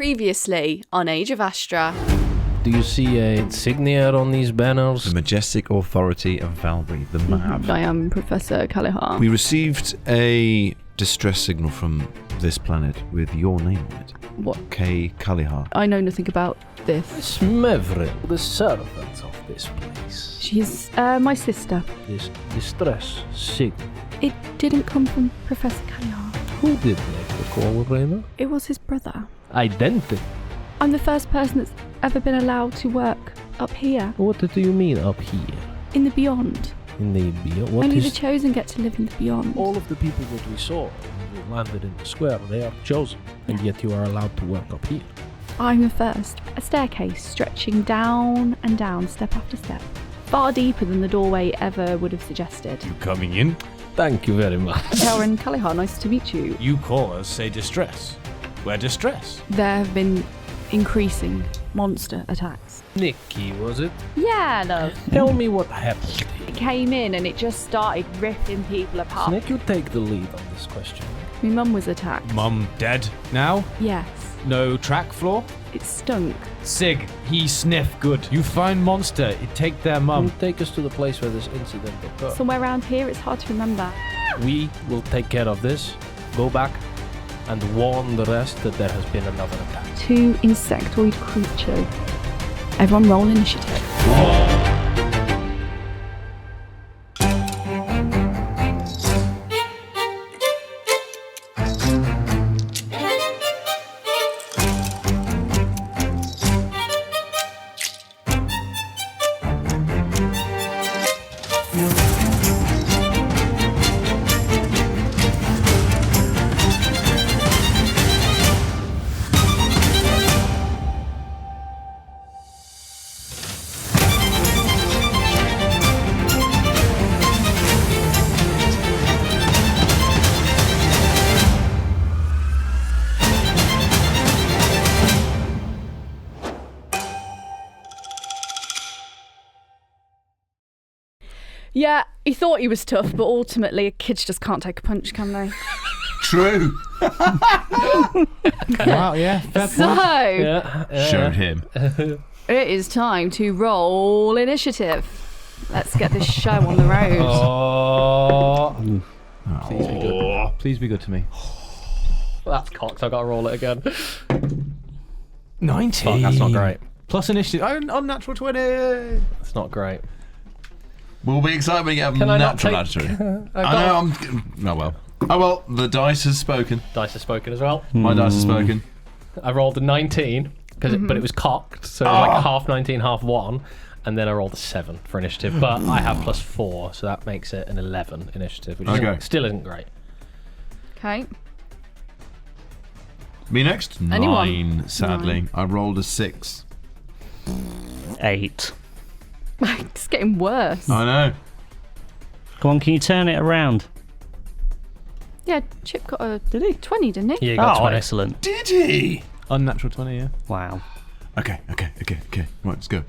Previously on Age of Astra. Do you see a insignia on these banners? The majestic authority of Valbury, the map. I am Professor Kalihar. We received a distress signal from this planet with your name on it. What? K. Kalihar. I know nothing about this. Smevrin, the servant of this place. She's my sister. This distress signal. It didn't come from Professor Kalihar. Who did make the call, Raina? It was his brother. Identity. I'm the first person that's ever been allowed to work up here. What do you mean up here? In the beyond. In the beyond? What Only is... the chosen get to live in the beyond. All of the people that we saw when we landed in the square, they are chosen, and yet you are allowed to work up here. I'm the first. A staircase stretching down and down, step after step. Far deeper than the doorway ever would have suggested. You coming in? Thank you very much. Karen Kalihar, nice to meet you. You cause a distress. Where distress? There have been increasing monster attacks. Nikki, was it? Yeah, love. Tell me what happened. It came in and it just started ripping people apart. Snick, you take the lead on this question. My mum was attacked. Mum dead now? Yes. No track floor? It stunk. Sig, he sniff good. You find monster, it take their Can mum. you take us to the place where this incident occurred? Somewhere around here, it's hard to remember. We will take care of this. Go back and warn the rest that there has been another attack. 2 insectoid creatures. Everyone roll initiative. Yeah, he thought he was tough, but ultimately kids just can't take a punch, can they? True. Wow, yeah. Fair So, Showed him. it is time to roll initiative. Let's get this show on the road. Oh, Please be good. Please be good to me. that's cocked. I gotta roll it again. 19. Fuck, that's not great. Plus initiative. Oh, unnatural 20. That's not great. Will be exciting when you have Can I not natural take- attitude. I know, Oh well. Oh well, the dice has spoken. Dice has spoken as well. My dice has spoken. I rolled a 19, but it was cocked, so it was like half 19, half 1. And then I rolled a 7 for initiative, but I have +4, so that makes it an 11 initiative, which still isn't great. Okay. Me next? Anyone? 9, sadly. I rolled a 6. 8. It's getting worse. I know. Come on, can you turn it around? Yeah, Chip got a Did he? 20, didn't he? Yeah, you got Oh, 20. excellent. Did he? Unnatural 20, yeah. Wow. Okay. Right, let's go.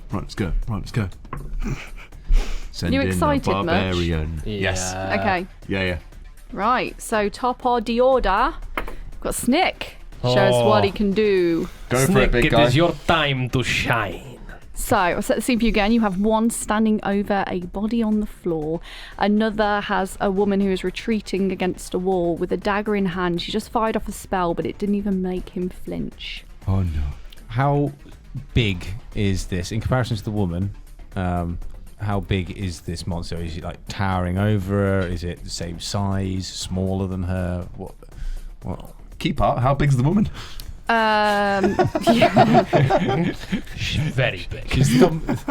Send You in excited the much? barbarian. Yes. Okay. Yeah. Right, so top of the order, we've got Snick. Show us what he can do. Go for it, big It guy. is your time to shine. So, I'll set the scene for you again. You have one standing over a body on the floor. Another has a woman who is retreating against a wall with a dagger in hand. She just fired off a spell, but it didn't even make him flinch. Oh no. How big is this in comparison to the woman? How big is this monster? Is it like towering over her? Is it the same size? Smaller than her? What? Key part, how big's the woman? Yeah. She's very big.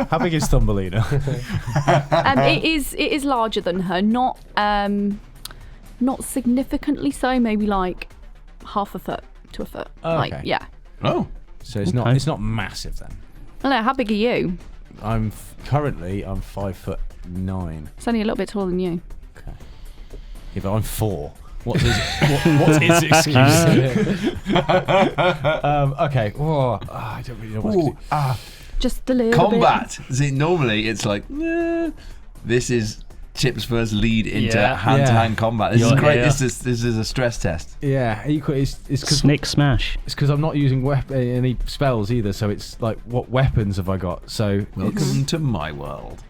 How big is Thumbelina? It is larger than her, not significantly so. Maybe like half a foot to a foot. Okay. Like, yeah. Oh. So it's Okay. not massive then. I don't know. How big are you? I'm 5'9". It's only a little bit taller than you. Okay. Yeah, but I'm 4. What's his excuse? Okay. Oh, I don't really know what to do. Just a little Combat. See, normally it's like, this is Chip's first lead into hand-to-hand combat. This is great. Yeah. This is a stress test. Yeah, equally, it's because Snick smash. It's because I'm not using any spells either. So it's like, what weapons have I got? So welcome to my world.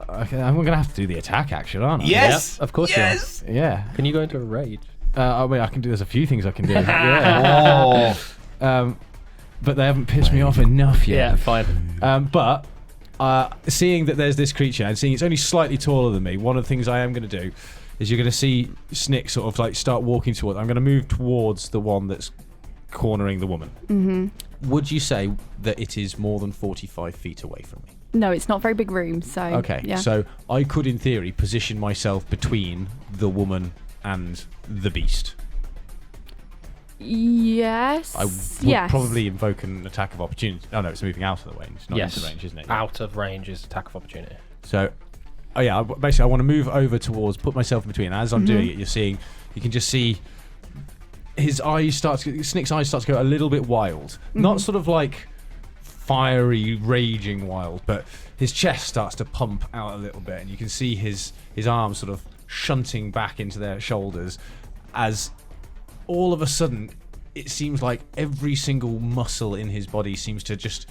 I'm going to have to do the attack action, aren't I? Yes, of course. Yes. Yeah. Can you go into a rage? I mean, I can do. There's a few things I can do. Yeah. But they haven't pissed me off enough yet. Yeah, fine. But seeing that there's this creature and seeing it's only slightly taller than me, one of the things I am going to do is you're going to see Snick sort of like start walking toward. I'm going to move towards the one that's cornering the woman. Mm-hmm. Would you say that it is more than 45 feet away from me? No, it's not a very big room, so... Okay, yeah. So I could, in theory, position myself between the woman and the beast. Yes. I would probably invoke an attack of opportunity. Oh no, it's moving out of the range, not into range, isn't it? Out of range is attack of opportunity. So, basically I want to move over towards, put myself in between. As I'm doing it, you can just see his eyes Snick's eyes start to go a little bit wild. Not sort of like fiery, raging wild, but his chest starts to pump out a little bit, and you can see his arms sort of shunting back into their shoulders as all of a sudden it seems like every single muscle in his body seems to just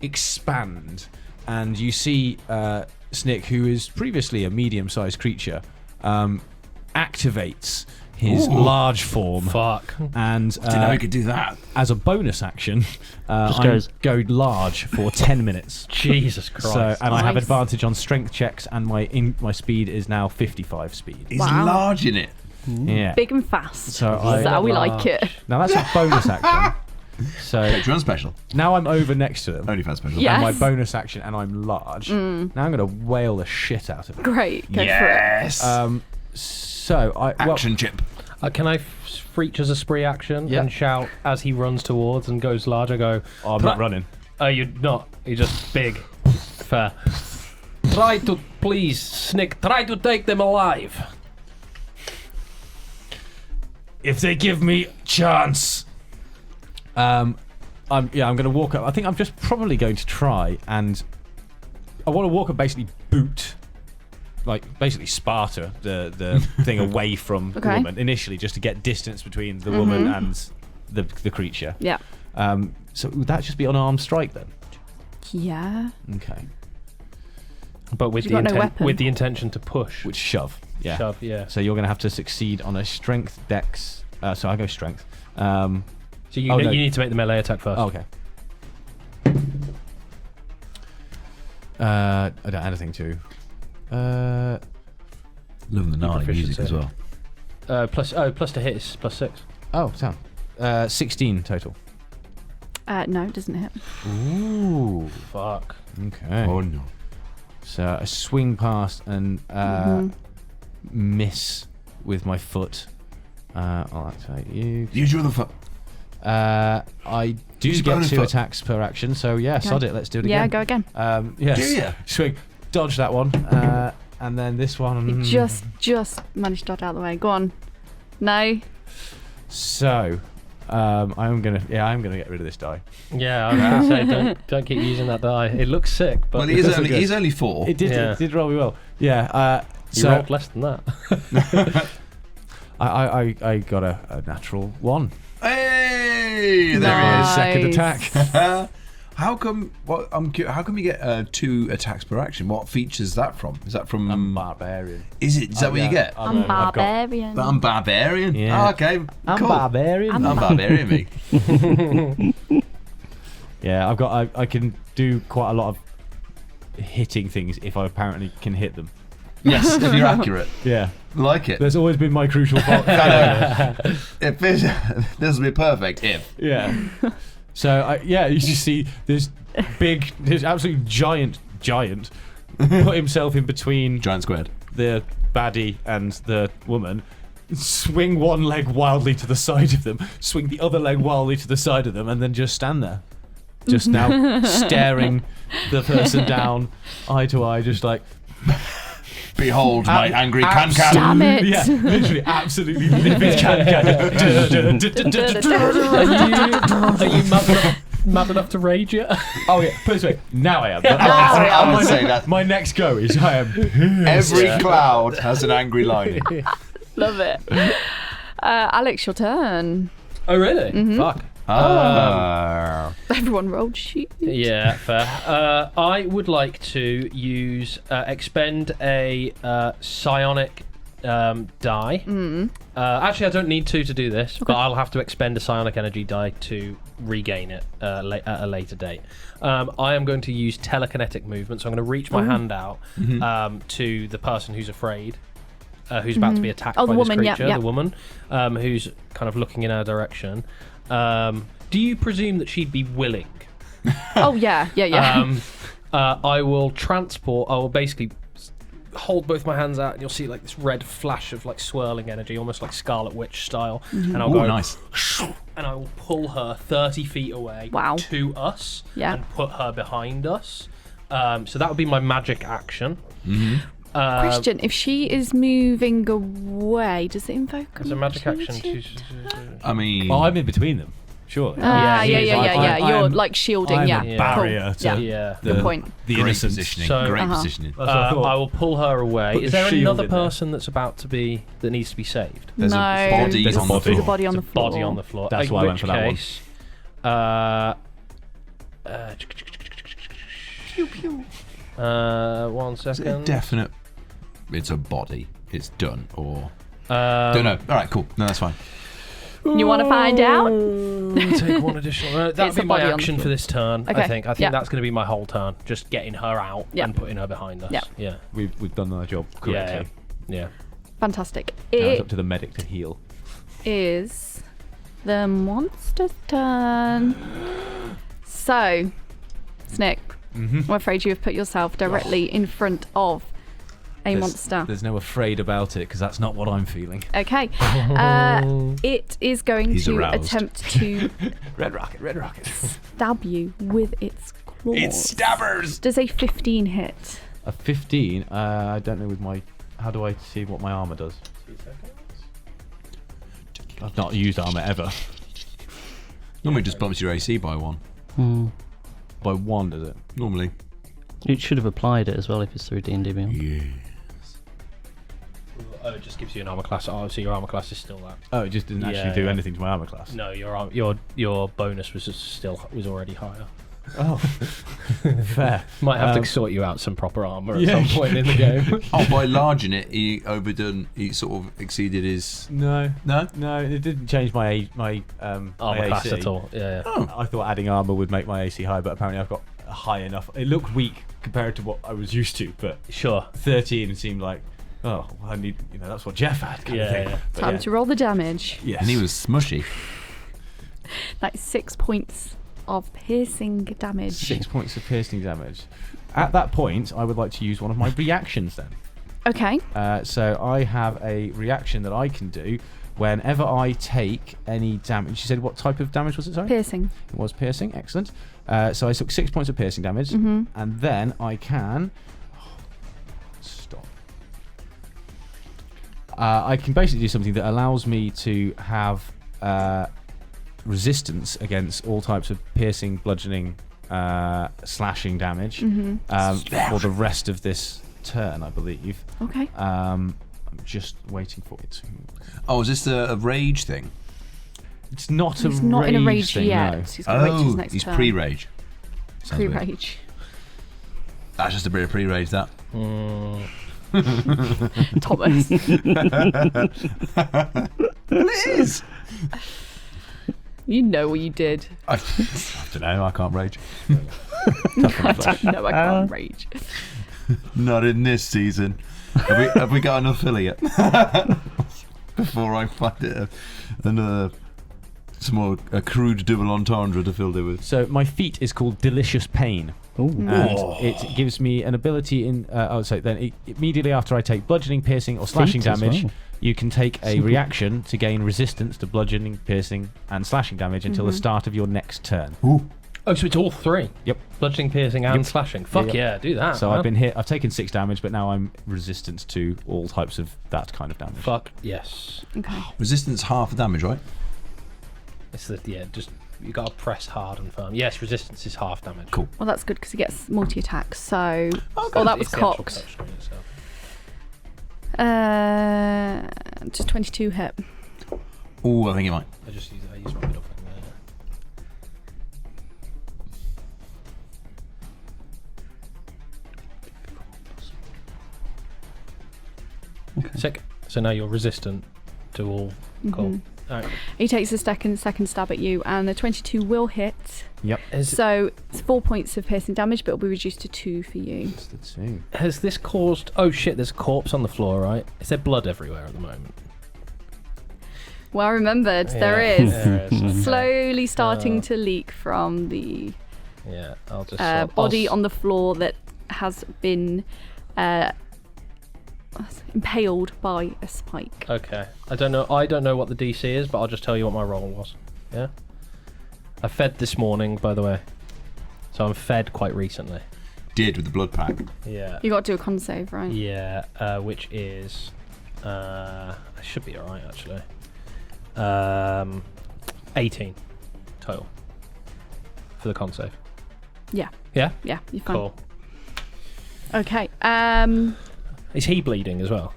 expand, and you see Snick, who is previously a medium-sized creature, activates his large form. Fuck. And I didn't know he could do that. As a bonus action, I go large for 10 minutes. Jesus Christ. So, and I have advantage on strength checks, and my speed is now 55 speed. He's large in it. Yeah. Big and fast. So that's how we like it. Now that's a bonus action. So Patreon special. Now I'm over next to them. OnlyFans special. Yes. And my bonus action, and I'm large. Now I'm going to whale the shit out of it. Great. Go for it. So action chip. Can I reach as a spree action and shout as he runs towards and goes large? I go. Oh, I'm not running. Oh, you're not. You're just big. Fair. Please, Snick. Try to take them alive. If they give me chance. I'm going to walk up. I think I'm just probably going to try, and I want to walk up, basically boot, like basically Sparta the thing away from the woman initially, just to get distance between the woman and the creature. Yeah. So would that just be unarmed strike then? Yeah. Okay. But with the intention to push. Which shove. Yeah. Shove, yeah. So you're going to have to succeed on a strength dex. So I go strength. So you need to make the melee attack first. Oh, okay. I don't add anything to. Love the gnarly music as well. Plus to hit is +6. Oh, sound. 16 total. No, it doesn't hit. Ooh. Fuck. Okay. Oh no. So I swing past and miss with my foot. I'll activate you. Use your other foot. I do get 2 attacks per action, so sod it. Let's do it again. Yeah, go again. Yes. Do you? Swing, dodge that one, and then this one. You just managed to dodge out of the way. Go on. No. So, I'm gonna get rid of this die. Yeah, I was gonna say don't keep using that die. It looks sick, but Well, he's only 4. It did roll me well. Yeah. You rolled less than that. I got a natural 1. Hey, there Nice. Second attack. How come you get 2 attacks per action? What feature is that from? Is that from? I'm barbarian. Is that what you get? I'm barbarian. I'm barbarian. Yeah. Oh, okay. I'm cool. barbarian. I'm barbarian, me. Yeah, I can do quite a lot of hitting things if I apparently can hit them. Yes, if you're accurate. Yeah. Like it. There's always been my crucial fault. If this will be perfect if. Yeah. So, you just see this absolute giant put himself in between Giant squared. the baddie and the woman, swing one leg wildly to the side of them, swing the other leg wildly to the side of them, and then just stand there. Just now staring the person down, eye to eye, just like... Behold my angry can-can. Damn it. Yeah, literally, absolutely livid can-can. Are you mad enough to rage yet? Oh yeah, put it this way. Now I am. I would say that My next go is I am. every cloud has an angry lining. Love it. Alex, your turn. Oh, really? Fuck. Everyone rolled sheet. Yeah, fair. I would like to use expend a psionic die. Actually, I don't need to do this, but I'll have to expend a psionic energy die to regain it at a later date. I am going to use telekinetic movement, so I'm going to reach my hand out to the person who's afraid, who's about to be attacked by this creature, the woman, who's kind of looking in our direction. Do you presume that she'd be willing? Oh, yeah. I will basically hold both my hands out, and you'll see like this red flash of like swirling energy, almost like Scarlet Witch style. And I'll go nice. And I will pull her 30 feet away to us and put her behind us. So that would be my magic action. Question: if she is moving away, does it invoke? It's a magic action. I mean, Well, I'm in between them. Surely. Yeah. You're I'm- like shielding. I'm Yeah. a barrier Cool. to Yeah. the, Good point. the great innocence. positioning. So- Great positioning. That's what I thought. I will pull her away. Put Is the there shield another in there. person that needs to be saved? There's No. a body There's a on the body. There's floor. a body on the floor. Body on the floor. That's In why I went which for that one. case, one Is it a second. definite? It's a body. It's done. Or don't know. All right, cool. No, that's fine. You want to find out? Take one additional. It's That'll a be my body on the action floor. for this turn. Okay, I think yeah. that's going to be my whole turn. Just getting her out Yeah. and putting her behind us. Yeah. Yeah. We've done our job correctly. Yeah. Fantastic. Now it's It up to the medic to heal. is the monster's turn. So, Snick, I'm afraid you have put yourself directly in front of a monster. There's no afraid about it because that's not what I'm feeling. Okay. It is going He's to aroused. attempt to Red rocket. stab you with its claws. It's stabbers. Does a 15 hit? A 15. I don't know with my. How do I see what my armor does? I've not used armor ever. Normally just bumps your AC by one. By one, does it? Normally. You should have applied it as well if it's through D&D Beyond. Yeah. Oh, it just gives you an armor class. Oh, so your armor class is still that. Oh, it just didn't actually do anything to my armor class. No, your bonus was already higher. Oh, fair. Might have to sort you out some proper armor at some point in the game. Oh, by enlarging it, he sort of exceeded his. No, No. it didn't change my Armor my class AC. at all. Yeah. Oh. I thought adding armor would make my AC high, but apparently I've got a high enough. It looked weak compared to what I was used to, but Sure. 13 seemed like, oh, well, I need, that's what Jeff had. Kind of thing. Yeah. But Time to roll the damage. Yes. And he was smushy. That's 6 points of piercing damage. 6 points of piercing damage. At that point, I would like to use one of my reactions then. Okay. So I have a reaction that I can do whenever I take any damage. You said what type of damage was it, sorry? Piercing. It was piercing, excellent. So I took 6 points of piercing damage, and then I can... Stop. I can basically do something that allows me to have resistance against all types of piercing, bludgeoning, slashing damage for the rest of this turn, I believe. Okay. I'm just waiting for it to... Oh, is this a rage thing? It's not He's a not rage in a rage thing, yet. no. He's got to wait till his next he's turn. pre-rage. Sounds weird. Pre-rage. That's just a bit of pre-rage, that. Thomas. Well, it is. You know what you did. I don't know. I can't rage. No, I can't rage. Not in this season. Have we got an affiliate? Before I find it another small, a crude double entendre to fill it with. So my feat is called Delicious Pain. Ooh. And it gives me an ability in... immediately after I take bludgeoning, piercing, or slashing Feat as damage, well. you can take a reaction to gain resistance to bludgeoning, piercing, and slashing damage until the start of your next turn. Oh, so it's all three? Yep. Bludgeoning, piercing, and Yep. slashing. Fuck Yep. yeah, do that. So man. I've been hit. I've taken 6 damage, but now I'm resistant to all types of that kind of damage. Fuck yes. Okay. Resistance half the damage, right? It's just You got to press hard and firm. Yes, resistance is half damage. Cool. Well, that's good because he gets multi-attacks. So, Okay. that was It's the actual cocked. touchscreen itself. Just 22 hit. Oh, I think it might. I use my middle finger. Okay. Sick. So now you're resistant to all. Cool. Alright. He takes a second stab at you, and the 22 will hit. Yep. So it's 4 points of piercing damage, but it'll be reduced to 2 for you. Let's see. Has this caused... Oh shit, there's a corpse on the floor, right? Is there blood everywhere at the moment? Well remembered, there is. There is, okay. Slowly starting to leak from the Yeah, I'll just... body on the floor that has been impaled by a spike. Okay. I don't know what the DC is, but I'll just tell you what my roll was. Yeah? I fed this morning, by the way. So I'm fed quite recently. Did with the blood pack. Yeah. You got to do a con save, right? Yeah, which is... I should be alright, actually. 18 total for the con save. Yeah. Yeah? Yeah, you're fine. Cool. Okay. Is he bleeding as well?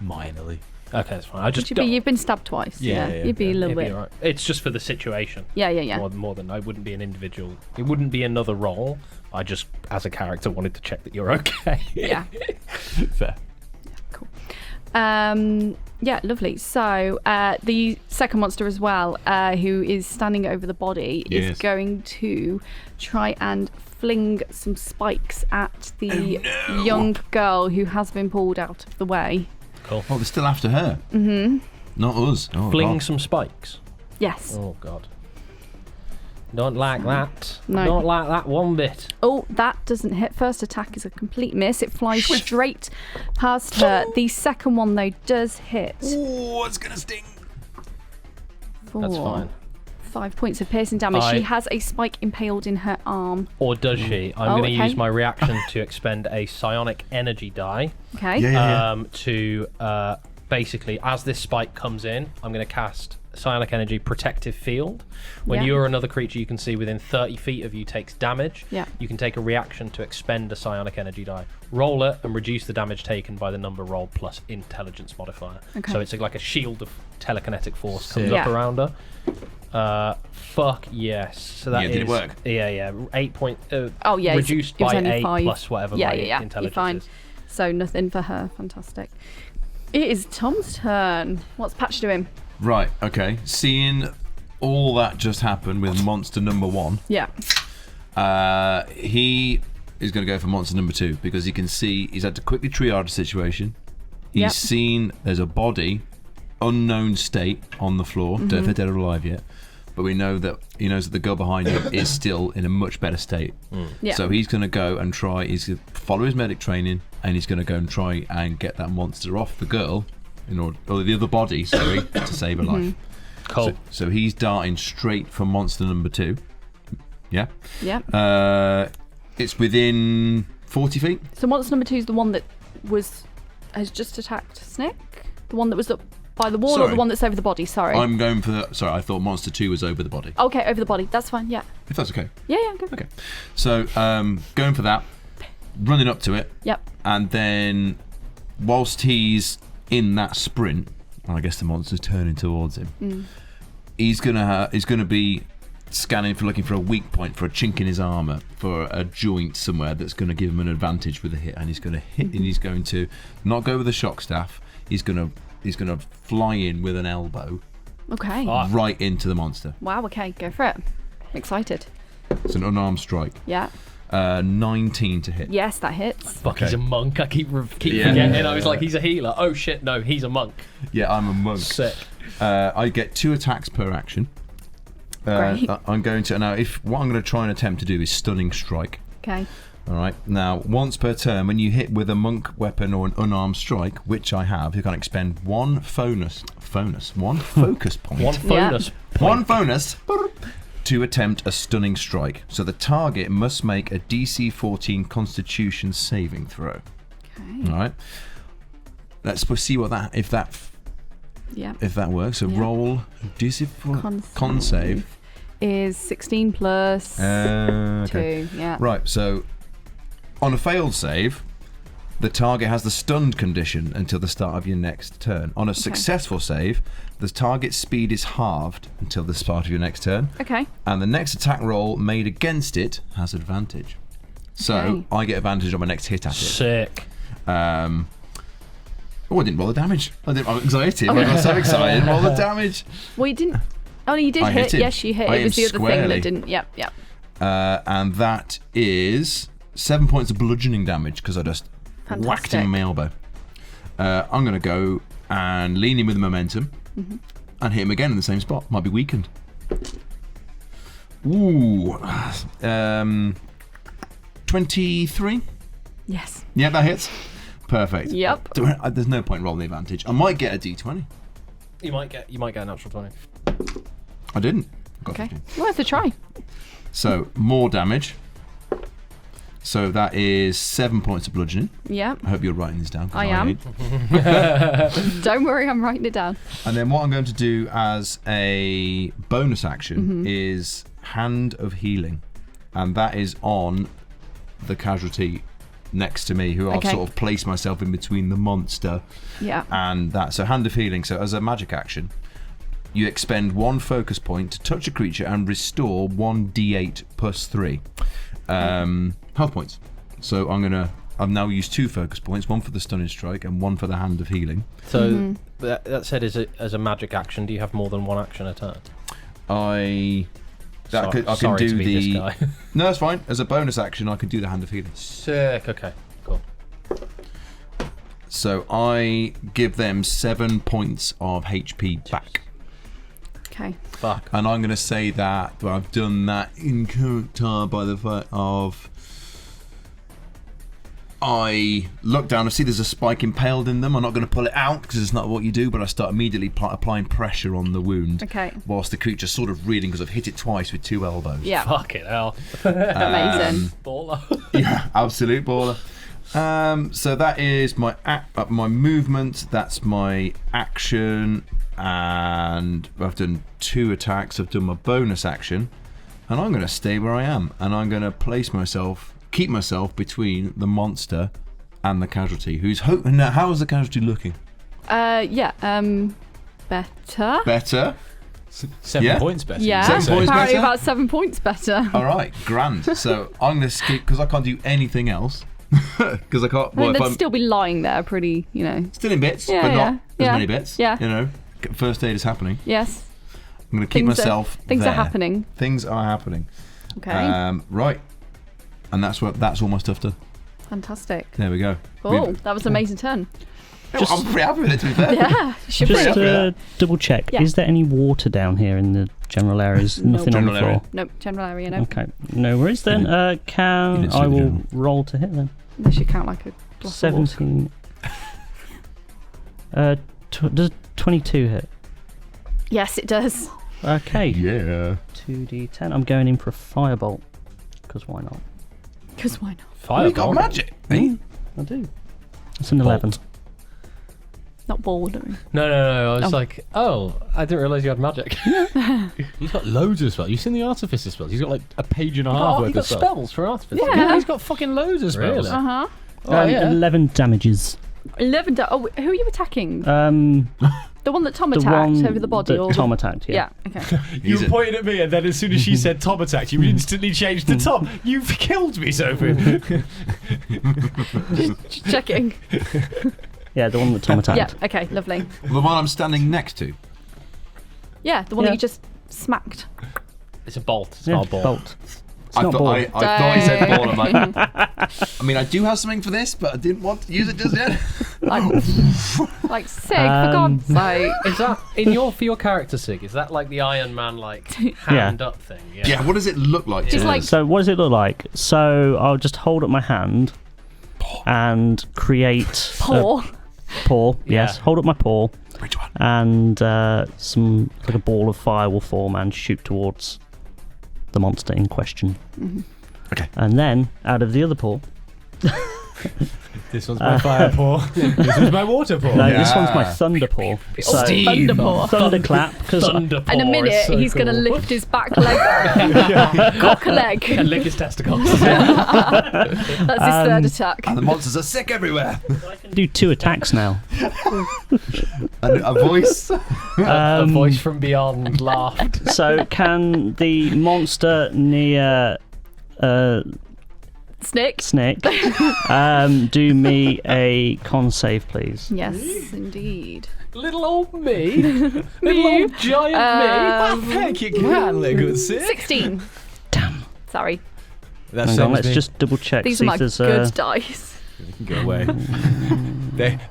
Minorly. Okay, that's fine. I just you've been stabbed twice. Yeah, You'd be a little It'd be bit. alright. It's just for the situation. Yeah. More than I wouldn't be an individual. It wouldn't be another roll. I just, as a character, wanted to check that you're okay. Yeah. Fair. Cool. Yeah, lovely. So the second monster as well, who is standing over the body, is going to try and fling some spikes at the young girl who has been pulled out of the way. Cool. Oh, they're still after her. Mm-hmm. Not us. Oh, Fling God. some spikes. Yes. Oh god. Don't like that. No. Don't like that one bit. Oh, that doesn't hit. First attack is a complete miss. It flies straight past her. The second one, though, does hit. Oh, it's gonna sting. That's fine. 5 points of piercing damage. She has a spike impaled in her arm. Or does she? I'm going to use my reaction to expend a psionic energy die. Okay. Yeah. To basically, as this spike comes in, I'm going to cast Psionic Energy Protective Field. When you or another creature you can see within 30 feet of you takes damage, you can take a reaction to expend a Psionic Energy die. Roll it and reduce the damage taken by the number rolled plus intelligence modifier. Okay. So it's like a shield of telekinetic force comes up around her. Fuck yes. So that is... did it work? Yeah. 8 point... reduced it was by only 8 5. plus whatever my intelligence you're fine. is. So nothing for her. Fantastic. It is Tom's turn. What's Patch doing? Right, okay. Seeing all that just happen with monster number 1, Yeah. he is going to go for monster number 2 because he can see he's had to quickly triage the situation. He's seen there's a body, unknown state on the floor. Don't know if they're dead or alive yet, but he knows that the girl behind him is still in a much better state. Yeah. So he's going to go and try. He's going to follow his medic training, and he's going to go and try and get that monster off the girl. Or the other body, sorry, to save her life. Cool. So he's darting straight for monster number 2. Yeah? Yeah. It's within 40 feet. So monster number 2 is the one that has just attacked Snick? The one that was up by the wall, or the one that's over the body? Sorry. I'm going for sorry, I thought monster 2 was over the body. Okay, over the body. That's fine, yeah. If that's okay. Yeah, go for it. Okay. So going for that, running up to it. Yep. And then whilst he's in that sprint, I guess the monster's turning towards him. He's gonna be scanning for looking for a weak point, for a chink in his armor, for a joint somewhere that's going to give him an advantage with a hit, and he's going to hit, and he's going to not go with a shock staff. He's going to fly in with an elbow. Okay. Right into the monster. Wow. Okay, go for it. I'm excited. It's an unarmed strike. Yeah. 19 to hit. Yes, that hits. Fuck, he's a monk. I keep forgetting. I was like, he's a healer. Oh shit, no, he's a monk. Yeah, I'm a monk. Sick. I get 2 attacks per action. Great. I'm going to what I'm going to try and attempt to do is stunning strike. Okay. All right. Now, once per turn, when you hit with a monk weapon or an unarmed strike, which I have, you can expend one focus point. One bonus. One bonus to attempt a stunning strike. So the target must make a DC 14 Constitution saving throw. Okay. All right. Let's see what if that Yeah. if that works. So Yeah. roll DC for con save. Is 16 plus 2. Yeah. Right, so on a failed save, the target has the stunned condition until the start of your next turn. On a successful save, the target's speed is halved until the start of your next turn. Okay. And the next attack roll made against it has advantage. So I get advantage on my next hit at it. Sick. I didn't roll the damage. I'm anxiety. I got so excited. Roll the damage. Well, you didn't. Oh, you did I hit. hit him. Yes, you hit. I It was the hit other squarely. thing that didn't. Yep. And that is 7 points of bludgeoning damage because I just whacked him in my elbow. I'm going to go and lean in with the momentum and hit him again in the same spot. Might be weakened. Ooh. 23? Yes. Yeah, that hits. Perfect. Yep. There's no point rolling the advantage. I might get a d20. You might get a natural 20. I didn't. I got Okay. 15. Worth a try. So, more damage. So that is 7 points of bludgeoning. Yeah. I hope you're writing this down. 'Cause I am. ain't. Don't worry, I'm writing it down. And then what I'm going to do as a bonus action is Hand of Healing. And that is on the casualty next to me, who I've sort of placed myself in between the monster Yeah. and that. So Hand of Healing. So as a magic action, you expend 1 focus point to touch a creature and restore 1d8 plus 3 health points. So I've now used 2 focus points, 1 for the stunning strike and 1 for the Hand of Healing. So that said, as a magic action, do you have more than 1 action a turn? I can Sorry do to be the. this guy. No, that's fine. As a bonus action, I can do the Hand of Healing. Sick. Okay. Cool. So I give them 7 points of HP back. Okay. Fuck. And I'm going to say that I've done that in character by the fact of I look down, I see there's a spike impaled in them. I'm not going to pull it out because it's not what you do, but I start immediately applying pressure on the wound. Okay. Whilst the creature's sort of reeling because I've hit it twice with 2 elbows. Yeah. Fucking hell. Amazing. Baller. Yeah, absolute baller. So that is my my movement. That's my action, and I've done 2 attacks. I've done my bonus action, and I'm going to stay where I am, and I'm going to keep myself between the monster and the casualty. Now, how is the casualty looking? Better. Better. 7 points better. Yeah. 7 points Apparently better? about 7 points better. All right, grand. So I'm going to skip because I can't do anything else. Because I can't. I mean, Well, they'd still be lying there, pretty, still in bits, Yeah, but yeah, not as yeah. many bits. Yeah. First aid is happening. Yes. I'm going to keep myself. Things are there. happening. Things are happening. Okay. Right. And that's all my stuff done. Fantastic. There we go. Cool. That was an amazing turn. I'm pretty happy with it, to be fair. Yeah. Should Just- be. Just double check. Yeah. Is there any water down here in the general areas? Nothing on the General floor. area. Nope. General area. No. Okay, no worries then. You Can didn't I see the will general. roll to hit then? Unless you count like a glass of water. 17. Does 22 hit? Yes, it does. Okay. Yeah. 2d10. I'm going in for a firebolt. Because why not? Because why not? Oh, you got Fireball. magic, eh? I do. It's an 11. Not boredom. No. I was Oh. like, I didn't realise you had magic. He's got loads of spells. You've seen the Artificer spells. He's got like a page and a half He worth got of spells. spells for Artificer. Yeah. He's got fucking loads of spells. Really? Uh-huh. Oh, yeah. 11 damages. 11. Oh, who are you attacking? The one that Tom The attacked one over the body? that or Tom attacked, yeah. Yeah, okay. You Easy. were pointing at me, and then as soon as she said Tom attacked, you instantly changed to Tom. You've killed me, Sophie. Just checking. Yeah, the one that Tom Yeah, attacked. okay, lovely. The one I'm standing next to. Yeah, the one Yeah. that you just smacked. It's a bolt. It's Yeah, not a ball. bolt. It's I not thought ball. I thought he said ball. I'm like, I mean, I do have something for this, but I didn't want to use it just yet. Like Sig, for God's sake. Is that for your character, Sig? Is that like the Iron Man hand up thing? Yeah, what does it look like? Just to like- us? So what does it look like? So I'll just hold up my hand and create Paw. paw. Yes, Yeah. hold up my paw, Which one? and some like a ball of fire will form and shoot towards the monster in question. Okay. And then out of the other paw, This one's my fire paw. This one's my water paw. No, this one's my thunder paw. So, Thunderpaw. thunderclap, because In a minute, he's going to lift his back leg, cock a leg. And lick his testicles. That's his third attack. And the monsters are sick everywhere. I can do 2 attacks now. A voice. A voice from beyond laughed. So can the monster near Snick. do me a con save, please? Yes, indeed. Little old me. Little old giant me. Heck, you can, little 16. Damn. Sorry. That's Hang same on, as let's me. just double check. These see are my if there's, good dice. You can go away.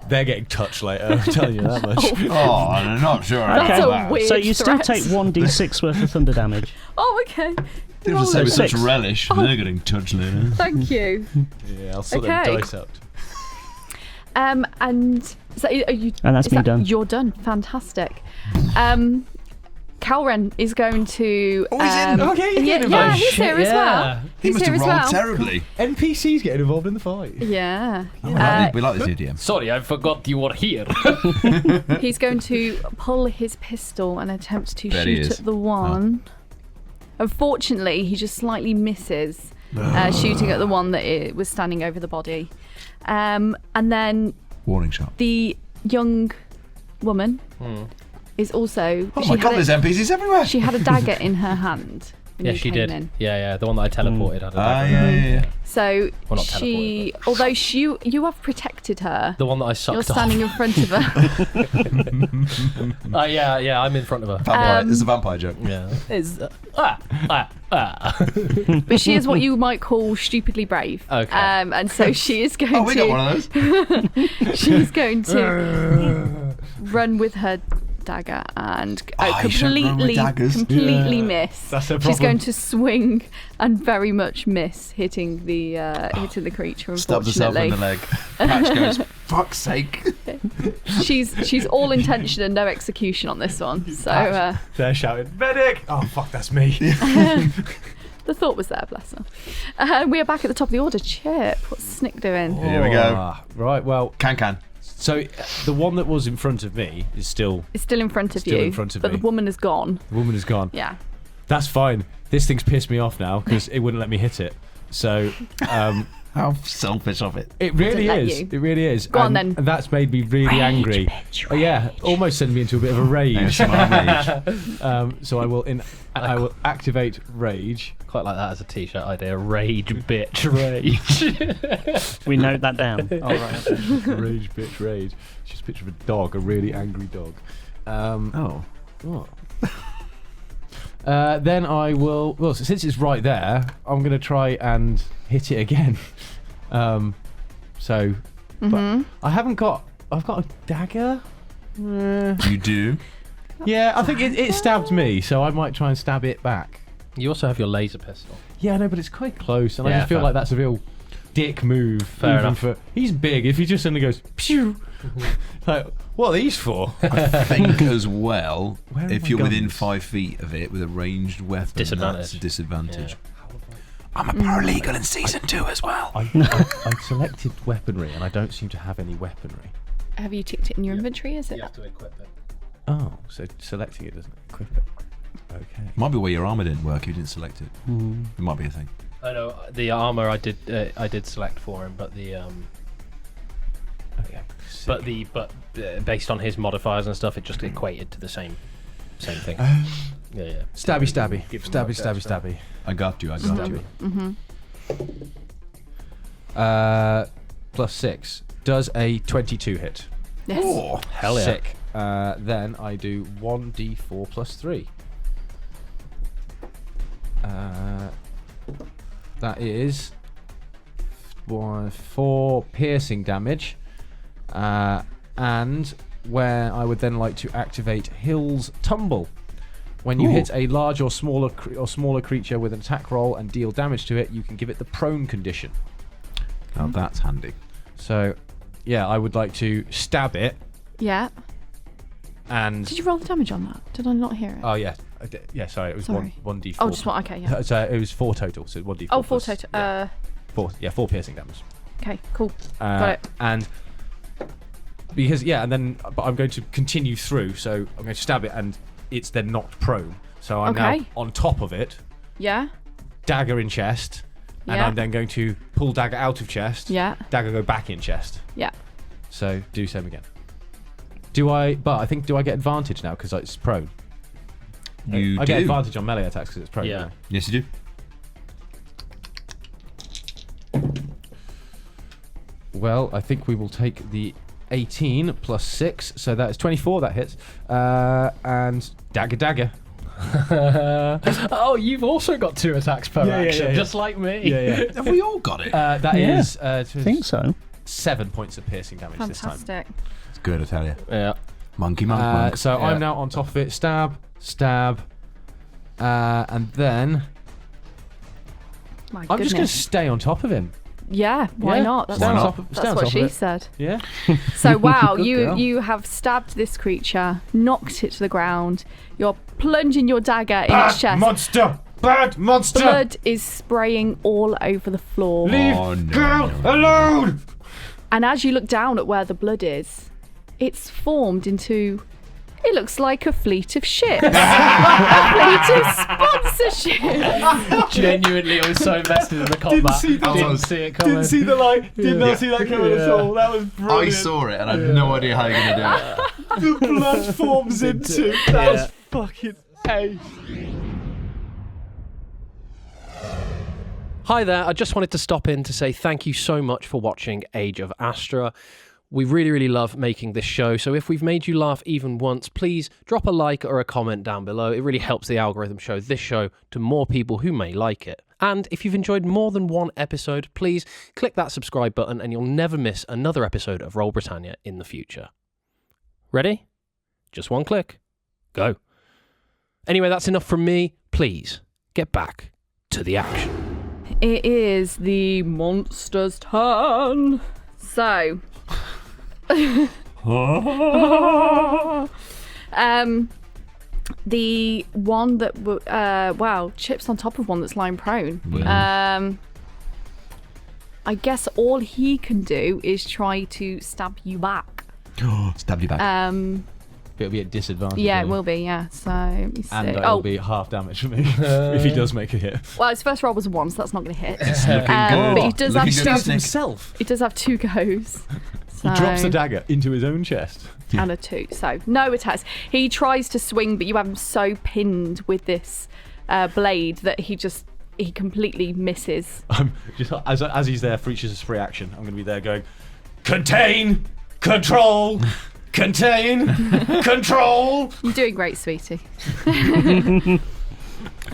They're getting touched later. I'm telling you that much. Oh, I'm not sure. That's about a that. weird So you still threat. take 1d6 worth of thunder damage. Oh, okay. They have to say with such 6. relish. They're getting touched later. Thank you. Yeah, I'll sort them Okay. dice out. And so are you? And that's is me that- done. You're done. Fantastic. Calren is going to. Oh, he's in. Okay, he's yeah, getting yeah, involved. he's here as well. He He's must here have as rolled well. terribly. NPCs getting involved in the fight. Yeah. We like this idiom. Sorry, I forgot you were here. He's going to pull his pistol and attempt to Bet he shoot is. at the one. Unfortunately, he just slightly misses shooting at the one that was standing over the body. And then Warning shot. the young woman is also. Oh my god, there's NPCs everywhere. She had a dagger in her hand. When Yeah, you she came did. in. Yeah, the one that I teleported. Had a Ah, dagger. yeah. So Well, not she, teleported, although you have protected her, The one that I sucked you're standing in front of her. off. Yeah, I'm in front of her. Vampire. This is a vampire joke. Yeah. But she is what you might call stupidly brave. Okay. And so she is going Oh, we to. got one of those. She's going to run with her dagger and you shouldn't run with daggers. completely miss. That's her She's problem. going to swing and very much miss, hitting the creature. Stabs herself in the Unfortunately, leg. Patch goes, fuck's sake. she's all intention and no execution on this one. So They're shouting, medic! Oh, fuck, that's me. the thought was there, bless her. We are back at the top of the order. Chip, what's Snick doing? Here we go. Right, well, Can. so the one that was in front of me is still. It's still in front of Still you, in front of but me. the woman is gone. The woman is gone. Yeah. That's fine. This thing's pissed me off now because it wouldn't let me hit it. So How selfish of it. it really let is. you. It really is. Go on, then. And that's made me really angry. Oh, yeah, almost send me into a bit of a rage. So I will activate rage. Quite like that as a t-shirt idea. Rage, bitch, rage. We note that down. All right. Rage, bitch, rage. It's just a picture of a dog, a really angry dog. What? Then I will. Well, since it's right there, I'm going to try and hit it again. But I haven't got. I've got a dagger. You do? Yeah, I think it stabbed me, so I might try and stab it back. You also have your laser pistol. Yeah, no, but it's quite close, and I Yeah, just feel fair. like that's a real dick move. Fair even enough. He's big. If he just suddenly goes, pew, like, what are these for? I think as well, Where are if my you're within guns? 5 feet of it with a ranged weapon, Disadvantage. that's a disadvantage. Yeah. I'm a paralegal in season 2 as well. I selected weaponry, and I don't seem to have any weaponry. Have you ticked it in your inventory? Is it? You have to equip it. Oh, so selecting it doesn't equip it. Okay. Might be where your armor didn't work. You didn't select it. It might be a thing. I know the armor I did select for him, but the Okay. based on his modifiers and stuff, it just equated to the same thing. Yeah. Stabby, stabby. Give him Stabby, that stabby, extra. stabby. I got you. +6 does a 22 hit. Yes. Oh, Hell yeah. Sick. Then I do 1d4 plus 3. That is 4 piercing damage. And where I would then like to activate Hill's Tumble. When you hit a large or smaller creature with an attack roll and deal damage to it, you can give it the prone condition. now that's handy. So, yeah, I would like to stab it Yeah. and. Did you roll the damage on that? Did I not hear it? Oh yeah, yeah. Sorry, it was Sorry. 1d4. Oh, just one. Okay, yeah. So it was 4 total. So 1d4. Oh, 4 plus- total. Yeah, 4 piercing damage. Okay, cool. Got it. And because but I'm going to continue through. So I'm going to stab it, and it's then knocked prone. So I'm now on top of it. Yeah. Dagger in chest, and I'm then going to pull dagger out of chest. Yeah. Dagger go back in chest. Yeah. So do same again. Do I get advantage now because it's prone? I get advantage on melee attacks because it's prone. Yeah. Yes, you do. Well, I think we will take the 18 plus 6, so that is 24. That hits. And dagger. Oh, you've also got 2 attacks per action, just like me. Yeah. Have we all got it? That is. I think so. 7 points of piercing damage Fantastic. this time. It's good, I tell you. Yeah. Monk. So I'm now on top of it. Stab, and then My I'm just going goodness. to stay on top of him. Yeah, why Yeah. not? That's, Stay on not? top of- stay that's on what top of she it. said. Yeah. So wow, Good girl. you have stabbed this creature, knocked it to the ground. You're plunging your dagger in its chest. Bad monster! Blood is spraying all over the floor. Leave girl alone! And as you look down at where the blood is, it's formed into. It looks like a fleet of ships. A fleet of sponsorship. Genuinely, I was so invested in the combat. Didn't see it coming. Didn't see the light. Did not see that coming at all. That was brilliant. I saw it and I had no idea how you're going to do it. The blood forms into. That was fucking ace. Hi there, I just wanted to stop in to say thank you so much for watching Age of Astra. We really, really love making this show, so if we've made you laugh even once, please drop a like or a comment down below. It really helps the algorithm show this show to more people who may like it. And if you've enjoyed more than one episode, please click that subscribe button and you'll never miss another episode of Roll Britannia in the future. Ready? Just one click. Go. Anyway, that's enough from me. Please, get back to the action. It is the monster's turn. So. The one that chips on top of one that's lying prone. I guess all he can do is try to stab you back. Stab you back. It'll be at disadvantage. Yeah, it will be. Yeah. So let me see. And it'll be half damage for me if he does make a hit. Well, his first roll was a 1, so that's not going to hit. Looking but he does have Looking good, two. Snik. himself. He does have 2 goes. He drops the dagger into his own chest. And a 2. So no attacks. He tries to swing, but you have him so pinned with this blade that he completely misses. Just as he's there for each of his free action, I'm going to be there going, contain, control, contain, control. You're doing great, sweetie.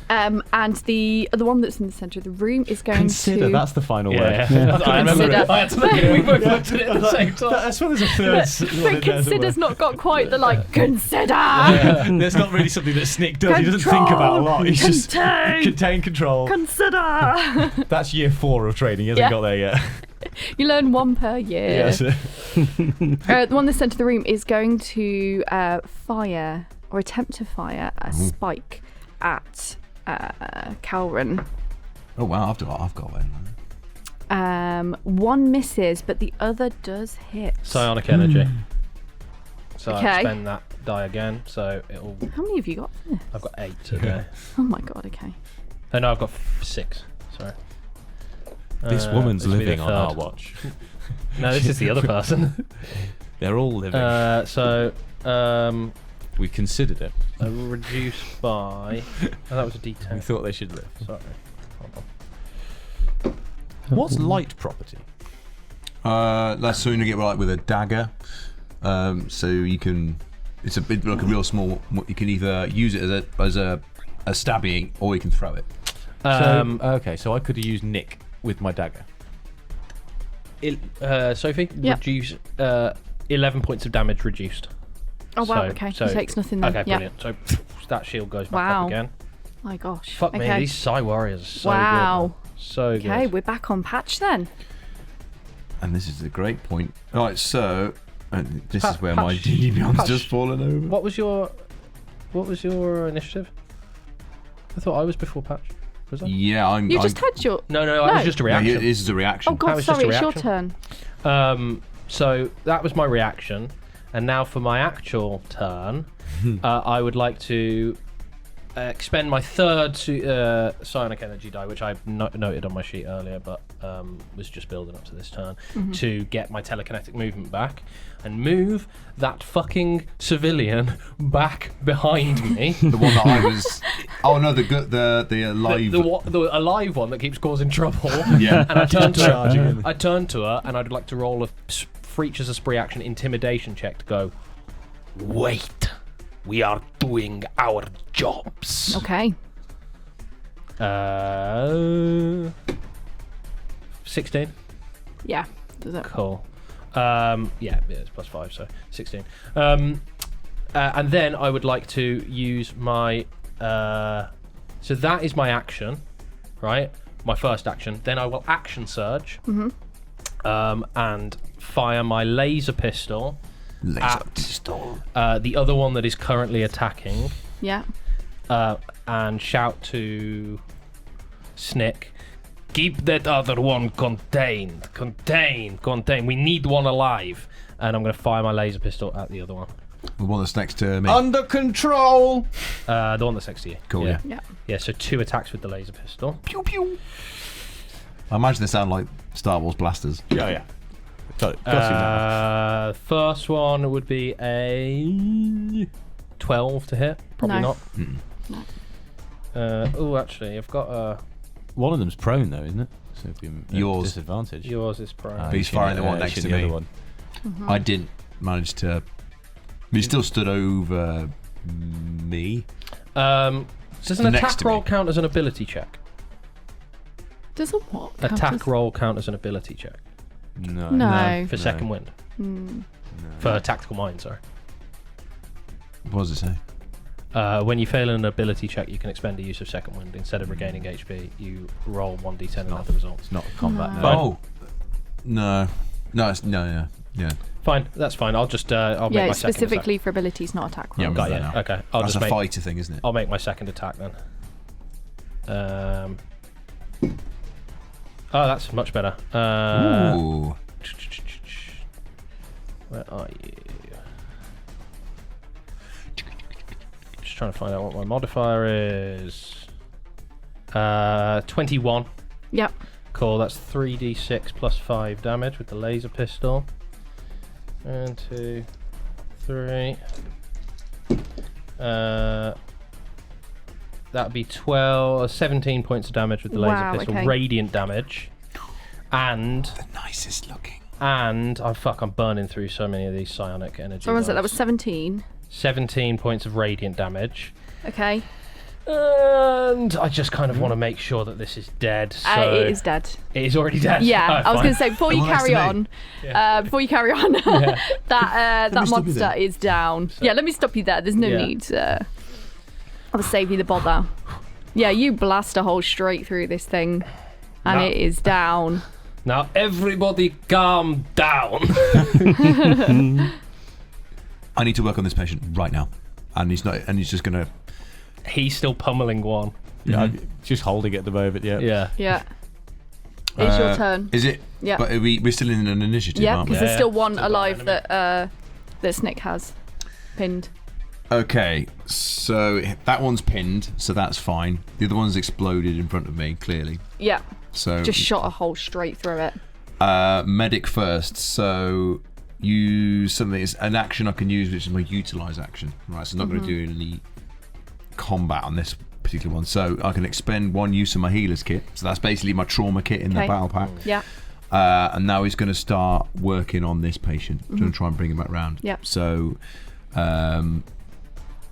And the one that's in the centre of the room is going Consider, to. that's the final word. I remember it. I had to look at it. We both looked at it at the same time. That's why there's a third one in But there consider's not got quite the consider. There's not really something that Snick does. He doesn't think about a lot. He's just contain, control. Consider. That's year 4 of training. He hasn't got there yet. You learn 1 per year. Yes. The one in the centre of the room is going to fire or attempt to fire a spike at Calvin. Oh wow, I've got one. 1 misses, but the other does hit. Psionic energy. So Okay. I spend that die again, so it'll. How many have you got? I've got 8 today. Oh my god, okay. Oh no, I've got 6. Sorry. This woman's this will be the living on our third. watch. No, this is the other person. They're all living. We considered it. Reduced by. Oh, that was a D10. We thought they should live. Sorry. Hold on. What's light property? That's something to get right with a dagger. So you can. It's a bit like a real small. You can either use it as a stabbing, or you can throw it. So I could have used Nick with my dagger. Sophie, Yep. reduce 11 points of damage reduced. Oh wow, okay. He takes nothing then. Okay, Yeah. brilliant. So that shield goes back Wow. up again. My gosh. Fuck me, okay. these Psy Warriors are so Wow. good. So good. Okay, we're back on patch then. And this is a great point. All right, so this is where Patch. my D&D Beyond's Patch. just fallen over. What was your initiative? I thought I was before patch. Was I? Yeah, I'm. You just had your. No, that was just a Yeah, reaction. this is a reaction. Oh God, was just sorry, a it's your reaction. turn. So that was my reaction, and now for my actual turn, I would like to expend my third psionic energy die, which I noted on my sheet earlier, but was just building up to this turn, to get my telekinetic movement back and move that fucking civilian back behind me. The one that I was. Oh no, the alive. The alive one that keeps causing trouble. Yeah. And I turned to her, and I'd like to roll a Features a spree action intimidation check to go, wait, we are doing our jobs. Okay. 16. Yeah. Does it? Cool. Yeah, it's +5, so 16. And then I would like to use my. So that is my action, right? My first action. Then I will action surge. And fire my laser pistol. The other one that is currently attacking. Yeah. And shout to Snick, keep that other one contained. Contain. We need one alive. And I'm going to fire my laser pistol at the other one. The one that's next to me. Under control. The one that's next to you. Cool, yeah. Yeah, so 2 attacks with the laser pistol. Pew pew. I imagine they sound like Star Wars blasters. Yeah. First one would be a 12 to hit. Probably No. not. No. Actually, I've got a. One of them's prone though, isn't it? So it'd be a Yours. disadvantage. Yours is prone. But he's firing the one next to the me. other one. I didn't manage to. He still stood over me. Does an Next attack to roll me. count as an ability check? Does a what? count Attack as- roll count as an ability check No. No. for second wind. For tactical mind, sorry. What does it say? When you fail an ability check, you can expend a use of second wind. Instead of regaining HP, you roll 1d10 and add the results. It's not combat. No. No. Oh. No. No, it's. No, yeah. Fine, that's fine. I'll just I'll make Yeah, my it's second specifically for abilities, not attack Yeah, rolls. I'm attack. with Got that you. now. Okay, I'll That's just a make fighter thing, isn't it? I'll make my second attack then. Oh, that's much better. Ooh. Where are you? Just trying to find out what my modifier is. 21. Yep. Cool, that's 3d6 plus 5 damage with the laser pistol. 1, 2, 3. That'd be 17 points of damage with the Wow, laser pistol. okay. Radiant damage. And The nicest looking. I'm burning through so many of these psionic energy. So what was it? That dice. was 17. 17 points of radiant damage. Okay. And I just kind of want to make sure that this is dead. So It is dead. It is already dead. Yeah, Oh, I was fine. going to say before you Well, nice carry to on, that me stop you monster there. is down. Yeah, let me stop you there. There's no Yeah. need. I'll save you the bother. Yeah, you blast a hole straight through this thing, and No. it is down. Now everybody calm down. I need to work on this patient right now, and he's not. And he's just gonna. He's still pummeling one. Yeah, I'm just holding it at the moment. Yeah. Yeah. Yeah. It's your turn. Is it? Yeah. But we're still in an initiative, Yeah, aren't because we? there's still one Still got alive enemy. that Snick has pinned. Okay, so that one's pinned, so that's fine. The other one's exploded in front of me, clearly. Yeah, So just shot a hole straight through it. medic first. So use something. It's an action I can use, which is my utilize action. Right, so I'm not going to do any combat on this particular one. So I can expend 1 use of my healer's kit. So that's basically my trauma kit in the Okay. battle pack. Yeah. And now he's going to start working on this patient. Going to try and bring him back round. Yep. So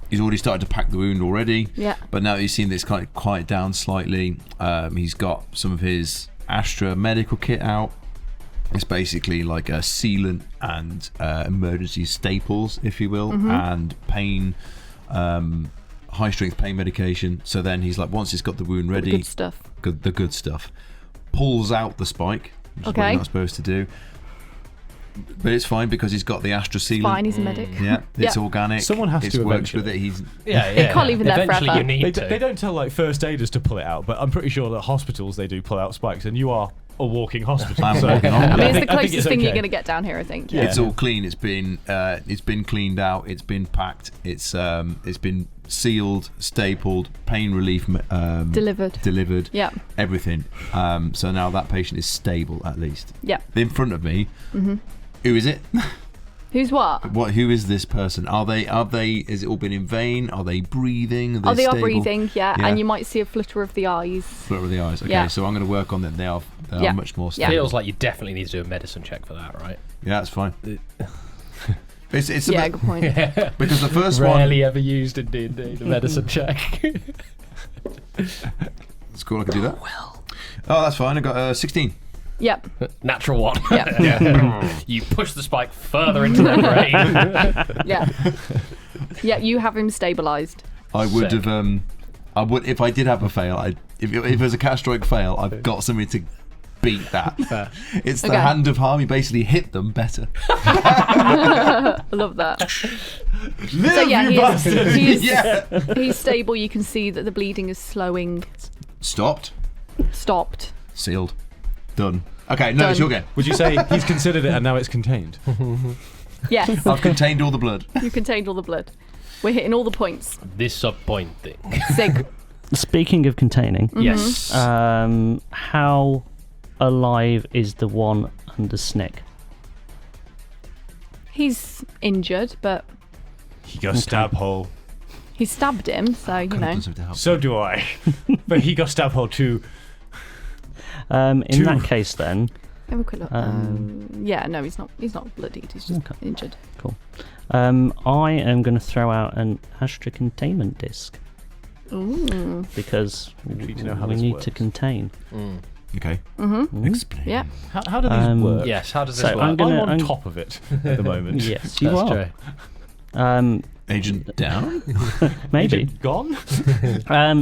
he's already started to pack the wound already. Yeah. But now he's seen this kind of quiet down slightly. He's got some of his Astra medical kit out. It's basically like a sealant and emergency staples, if you will, and pain, high strength pain medication. So then he's like, once he's got the wound ready, Good stuff. the good stuff, pulls out the spike, which is what Okay. you're not supposed to do, But it's fine because he's got the Astra sealant. Fine, he's a medic. Yeah, it's organic. Someone has to works with eventually. it. He's It can't leave it there Eventually forever. you need to. They don't tell like first aiders to pull it out, but I'm pretty sure that hospitals they do pull out spikes, and you are a walking hospital. I'm so walking on. I mean, it's the think closest it's thing you're okay. going to get down here, I think. Yeah. It's all clean. It's been cleaned out. It's been packed. It's been sealed, stapled, pain relief Delivered. Yeah. Everything. So now that patient is stable at least. Yeah. In front of me. Mm-hmm. Who is it? Who's what? Who is this person? Are they? Has it all been in vain? Are they breathing? They are stable? breathing, yeah, and you might see a flutter of the eyes. Flutter of the eyes. Okay, Yeah. so I'm going to work on them. They are much more Yeah. stable. Feels like you definitely need to do a medicine check for that, right? Yeah, that's fine. It's a Yeah, bit, good point. because the first Rarely ever used in D&D, the medicine check. it's cool. I can do that. Oh, that's fine. I got 16. Yep. Natural one. Yeah. You push the spike further into their brain. Yeah. Yeah, you have him stabilised. I would Sick. have. I would if I did have a fail. If it was a catastrophic fail, I've got something to beat that. It's the Okay. hand of harm. You basically hit them better. I love that. So yeah, he's stable. You can see that the bleeding is slowing. Stopped. Stopped. Sealed. Done. Okay, no, it's Done. your game. Would you say he's considered it and now it's contained? Yes. I've contained all the blood. You contained all the blood. We're hitting all the points. Disappointing. Sig. Speaking of containing, Yes. how alive is the one under Snick? He's injured, but He got stab hole. he stabbed him, so you know. So do I. But he got stab hole too. In that case, then, Have a quick look. Yeah, no, he's not. He's not bloodied. He's just injured. cool. I am going to throw out an Astra containment disc Ooh. because need to know how we this need works. to contain. Okay. Mm-hmm. Explain. Yeah. How do these work? Yes, how does this So work? I'm gonna- I'm on top of it at the moment. Yes, you That's are. true. Agent down. Maybe. Agent gone?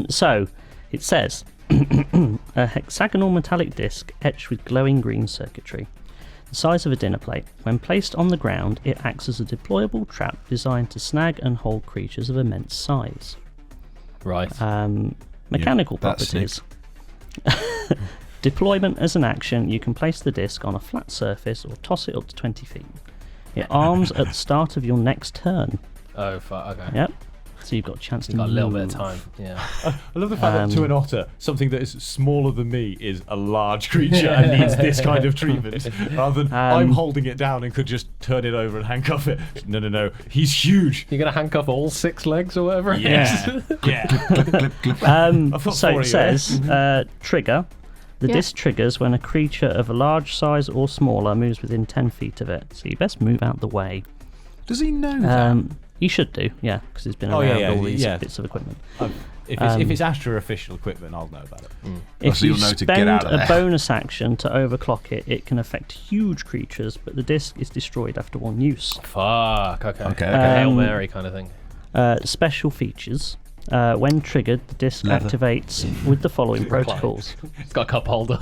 So it says a hexagonal metallic disc etched with glowing green circuitry, the size of a dinner plate. When placed on the ground, it acts as a deployable trap designed to snag and hold creatures of immense size. Right. Mechanical that's properties. Deployment as an action, you can place the disc on a flat surface or toss it up to 20 feet. It arms at the start of your next turn. Oh, fuck. Okay. Yep. So you've got a chance to You've got a little bit of move. time. Yeah. I love the fact that to an otter, something that is smaller than me is a large creature and needs this kind of treatment, rather than I'm holding it down and could just turn it over and handcuff it. No. He's huge. You're going to handcuff all 6 legs or whatever? Yeah. Yeah. I've got So 4 it here. says, trigger. The Yeah. disc triggers when a creature of a large size or smaller moves within 10 feet of it. So you best move out the way. Does he know that? You should do, yeah, because he's been Oh, around yeah, all these yeah. bits of equipment. If it's Astra official equipment, I'll know about it. If so you you'll know to get spend out of a there. bonus action to overclock it, it can affect huge creatures, but the disc is destroyed after one use. Fuck. Okay. Okay. Like a Hail Mary kind of thing. Special features. When triggered, the disc Leather. activates with the following protocols. It's got a cup holder.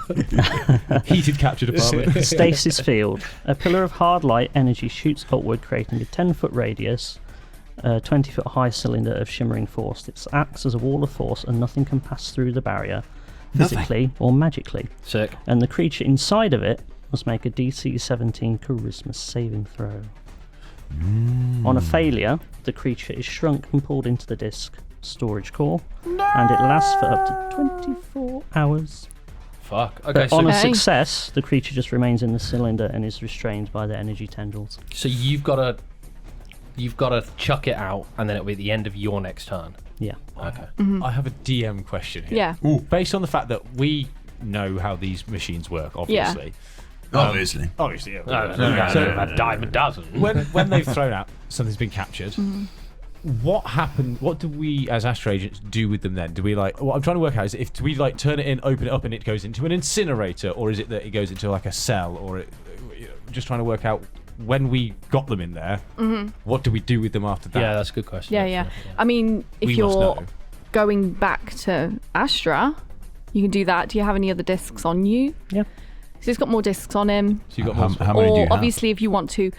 Heated capture department. Stasis field. A pillar of hard light energy shoots upward, creating a 10-foot radius, a 20-foot high cylinder of shimmering force. It acts as a wall of force, and nothing can pass through the barrier, physically or magically. Sick. And the creature inside of it must make a DC 17 Charisma saving throw. On a failure, the creature is shrunk and pulled into the disc storage core, and it lasts for up to 24 hours. Fuck. Okay, But on a Okay. success, the creature just remains in the cylinder and is restrained by the energy tendrils. so you've got to chuck it out, and then it'll be at the end of your next turn. Yeah. Okay. I have a DM question here. Yeah. Based on the fact that we know how these machines work, obviously. Obviously. Obviously, yeah. A dime a dozen. when they've thrown out, something's been captured. What happened? What do we, as Astra agents, do with them then? Do we what I'm trying to work out is do we turn it in, open it up, and it goes into an incinerator, or is it that it goes into like a cell, or just trying to work out when we got them in there, what do we do with them after that? Yeah, that's a good question. Yeah. I mean, if We must you're know. going back to Astra, you can do that. Do you have any other discs on you? Yeah. So he's got more discs on him. So you got how many do you have? Obviously, if you want to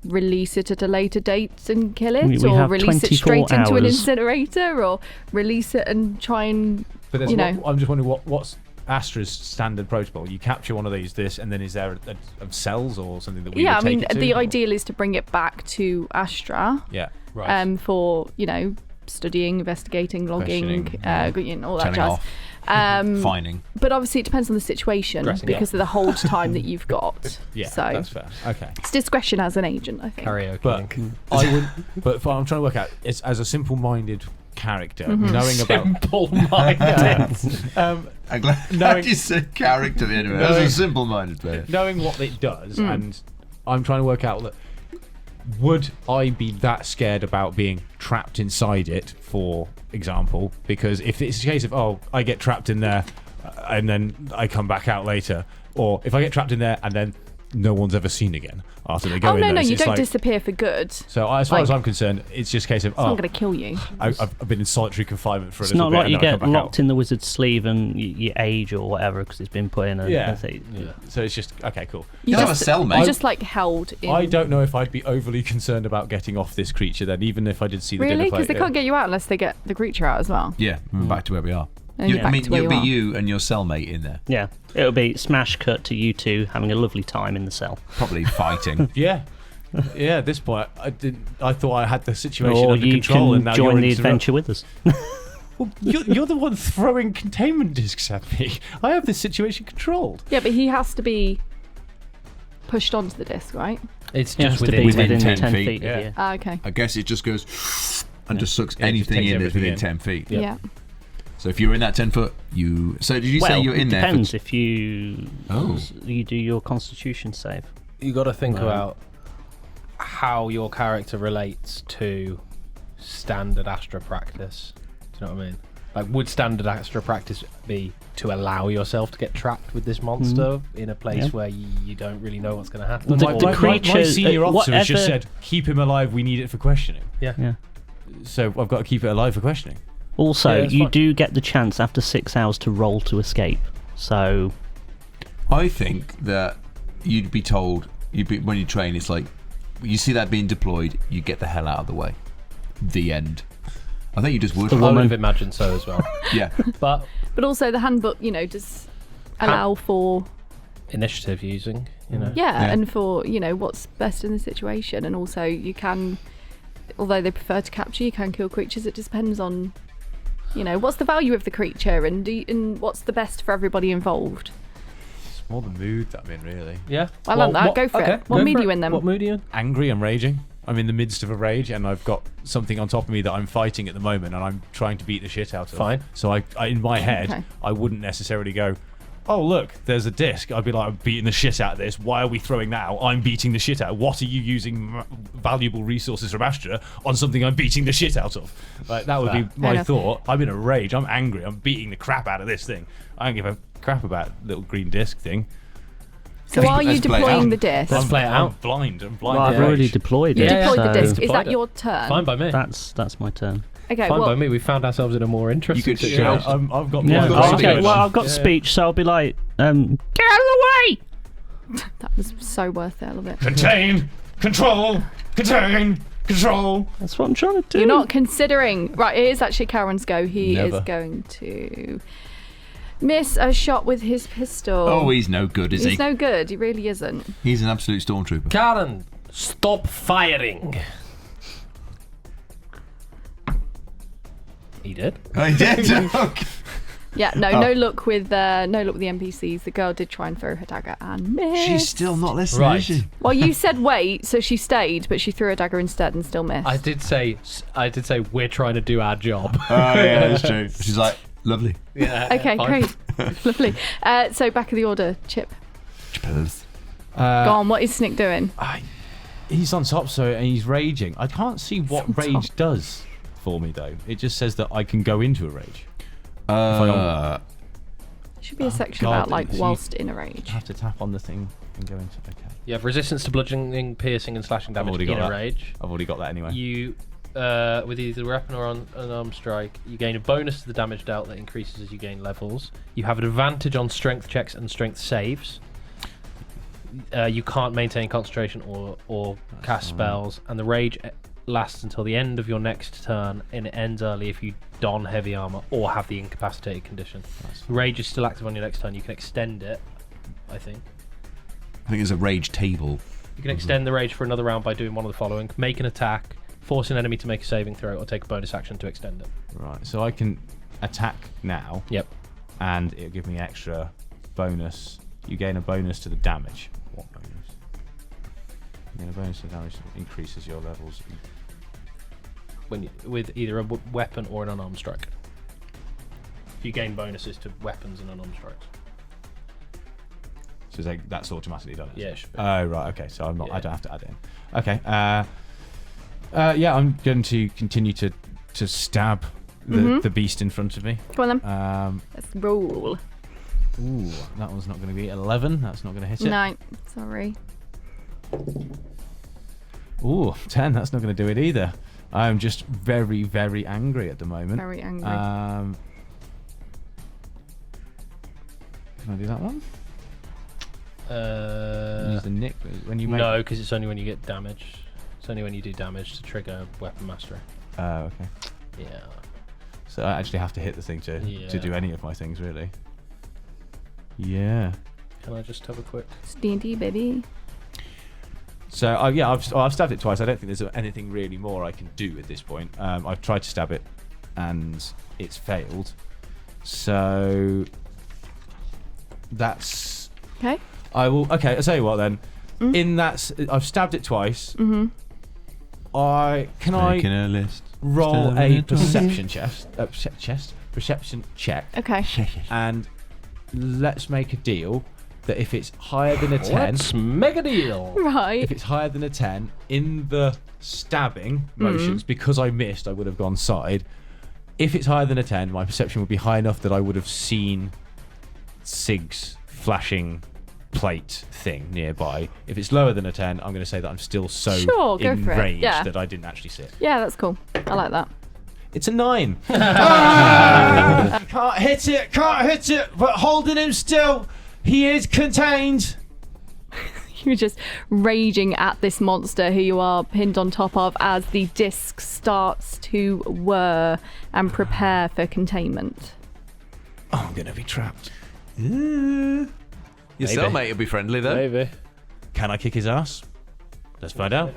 release it at a later date and kill it, We or have release it 24 straight into an hours. incinerator, or release it and try and, But there's you know. I'm just wondering what's Astra's standard protocol. You capture one of these, and then is there a cells or something that we Yeah, would I mean, take it to? the ideal is to bring it back to Astra. Yeah. Right. For studying, investigating, logging, Questioning, all that Telling jazz. off, fining. But obviously, it depends on the situation Dressing because of the hold time that you've got. Yeah, so that's fair. Okay. it's discretion as an agent, I think. Karaoke. But I would. But I'm trying to work out. It's as a simple-minded character, Mm-hmm. knowing about. Simple-minded. I'm glad Knowing- you said character anyway. That was a simple-minded player. knowing what it does, and I'm trying to work out that would I be that scared about being trapped inside it, for example? Because if it's a case of I get trapped in there and then I come back out later, or if I get trapped in there and then no one's ever seen again after they go in there, You it's don't like, disappear for good. so as far as like- I'm concerned, it's just a case of It's not going to kill you. I've been in solitary confinement for a It's little not bit. like you and then I get come back locked out. in the wizard's sleeve and you age or whatever because it's been put in a Yeah. thing. So it's just okay, cool. You have a cellmate. You're just like held in. I don't know if I'd be overly concerned about getting off this creature then, even if I did see the Really? dinner plate. Because they can't get you out unless they get the creature out as well. Yeah, we're back to where we are. And you're back to where you'll you be are. you and your cellmate in there, Yeah, it'll be smash cut to you two having a lovely time in the cell. probably fighting. Yeah. Yeah, at this point, I thought I had the situation Or under you control, and can now join you're the in adventure with us. Well, you're the one throwing containment discs at me. I have this situation controlled. Yeah, but he has to be pushed onto the disc, right? It's It has just to be within within 10 10 feet, feet. yeah. of you. Okay. I guess it just goes and just sucks Yeah, it just anything takes in that's everything within in. 10 feet. Yeah. So if you're in that 10 foot, you. So did you say Well, you're in it there? depends if you Oh. you do your Constitution save. You got to think Right. about how your character relates to standard Astra practice. Do you know what I mean? Like, would standard Astra practice be to allow yourself to get trapped with this monster in a place Yeah. where you don't really know what's going to happen? The- Or- the my creatures, senior officer has just whatever- said, keep him alive, we need it for questioning. Yeah. So I've got to keep it alive for questioning. Also, Yeah, that's you fine. do get the chance after 6 hours to roll to escape. So I think that you'd be told when you train, it's like you see that being deployed, you get the hell out of the way. The end. I think you just would. The I would woman. have imagined so as well. Yeah. But But also the handbook, does allow for initiative using, yeah, Yeah. and for what's best in the situation, and also you can, although they prefer to capture, you can kill creatures. It just depends on what's the value of the creature and what's the best for everybody involved. It's more the mood that I'm in, really. Yeah. I like that. Go for it. What go mood for are you it. in then? What mood are you in? Angry, I'm raging. I'm in the midst of a rage, and I've got something on top of me that I'm fighting at the moment, and I'm trying to beat the shit out of. Fine. So I in my head, Okay. I wouldn't necessarily go, oh look, there's a disc. I'd be like, I'm beating the shit out of this. Why are we throwing that out? I'm beating the shit out. What are you using valuable resources from Astra on something I'm beating the shit out of? Like that would be Fair my enough. thought. I'm in a rage. I'm angry. I'm beating the crap out of this thing. I don't give a crap about little green disc thing. So are you Let's play it deploying out. the disc? Let's play it I'm out. blind. I'm blind. well, I've with already rage. deployed You it. deployed the so disc. Is Deployed that it. your turn? Fine by me. That's my turn. Okay. Fine well, by me. We found ourselves in a more interesting You could situation. shout. I've got Yeah. blind got rage something Okay. going Well, on. I've got Yeah. speech, so I'll be like, get out of the way. that was so worth it. I love it. Contain, control, contain, control. That's what I'm trying to do. You're not considering. Right, it is actually Karen's go. He Never. is going to miss a shot with his pistol. Oh, he's no good, is He's he? no good. He really isn't. He's an absolute stormtrooper. Karen, stop firing. He did. Oh, he did? Okay. Yeah, no Oh. luck with the NPCs. The girl did try and throw her dagger and missed. She's still not listening, Right. is she? Well, you said wait, so she stayed, but she threw her dagger instead and still missed. I did say we're trying to do our job. Oh, yeah, that's true. She's like, lovely. Yeah. Okay, fine. great, lovely. So back of the order, Chip. Go Uh, on. What is Snick doing? He's on top, and he's raging. I can't see what on rage top. does for me, though. It just says that I can go into a rage. Should be a section God, about like so you- whilst in a rage. I have to tap on the thing and go into. Okay, You have resistance to bludgeoning, piercing, and slashing damage already in got a that. rage. I've already got that anyway. You, with either weapon or an unarmed strike, you gain a bonus to the damage dealt that increases as you gain levels. You have an advantage on strength checks and strength saves. You can't maintain concentration or cast spells, and the rage lasts until the end of your next turn, and it ends early if you don heavy armor or have the incapacitated condition. Rage is still active on your next turn. You can extend it, I think. There's a rage table. You can extend the rage for another round by doing one of the following: make an attack, force an enemy to make a saving throw, or take a bonus action to extend it. Right, so I can attack now. Yep. And it'll give me extra bonus. You gain a bonus to the damage. What bonus? You gain a bonus to the damage that increases your levels. With either a weapon or an unarmed strike. You gain bonuses to weapons and unarmed strikes. So that's automatically done. Yeah, it should be. Oh right, okay. So I'm not. Yeah. I don't have to add it in. Okay. Yeah, I'm going to continue to stab the beast in front of me. Go on then. Let's roll. Ooh, that one's not going to be 11. That's not going to hit it. No, sorry. Ooh, 10. That's not going to do it either. I'm just very, very angry at the moment. Very angry. Can I do that one? Use the nick when you make... No, because it's only when you get damage. It's only when you do damage to trigger weapon mastery. Oh, okay. Yeah. So I actually have to hit the thing to do any of my things, really. Yeah. Can I just have a quick... Stinky baby. So, I've stabbed it twice. I don't think there's anything really more I can do at this point. I've tried to stab it, and it's failed. So, that's... Okay. I'll tell you what then. In that... I've stabbed it twice. Mm-hmm. Making a list. Roll a perception perception check. Okay. And let's make a deal that if it's higher than a 10... Let's make a deal! Right. If it's higher than a 10, in the stabbing motions, because I missed, I would have gone side. If it's higher than a 10, my perception would be high enough that I would have seen Sig's flashing plate thing nearby. If it's lower than a 10, I'm going to say that I'm still so in range that I didn't actually see it. Yeah, that's cool. I like that. It's a 9. Can't hit it, but holding him still. He is contained. You're just raging at this monster who you are pinned on top of as the disc starts to whir and prepare for containment. Oh, I'm going to be trapped. Your cellmate will be friendly, though. Maybe. Can I kick his ass? Let's find out.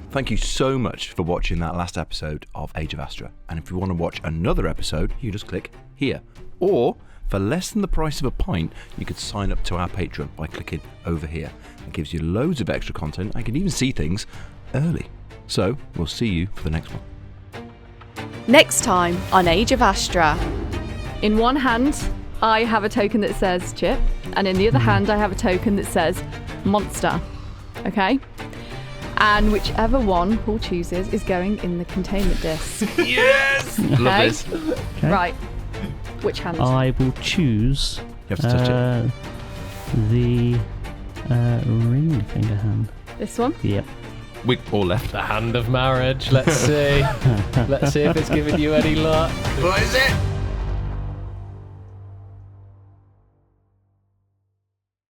Thank you so much for watching that last episode of Age of Astra. And if you want to watch another episode, you just click here. Or, for less than the price of a pint, you could sign up to our Patreon by clicking over here. It gives you loads of extra content. I can even see things early. So, we'll see you for the next one. Next time on Age of Astra. In one hand, I have a token that says chip, and in the other hand, I have a token that says monster. Okay? And whichever one Paul chooses is going in the containment disc. Yes! Okay? Love this. Okay. Right. Which hand? I will choose You have to touch it. the ring finger hand. This one? Yep. Or left. The hand of marriage. Let's see. Let's see if it's giving you any luck. What is it?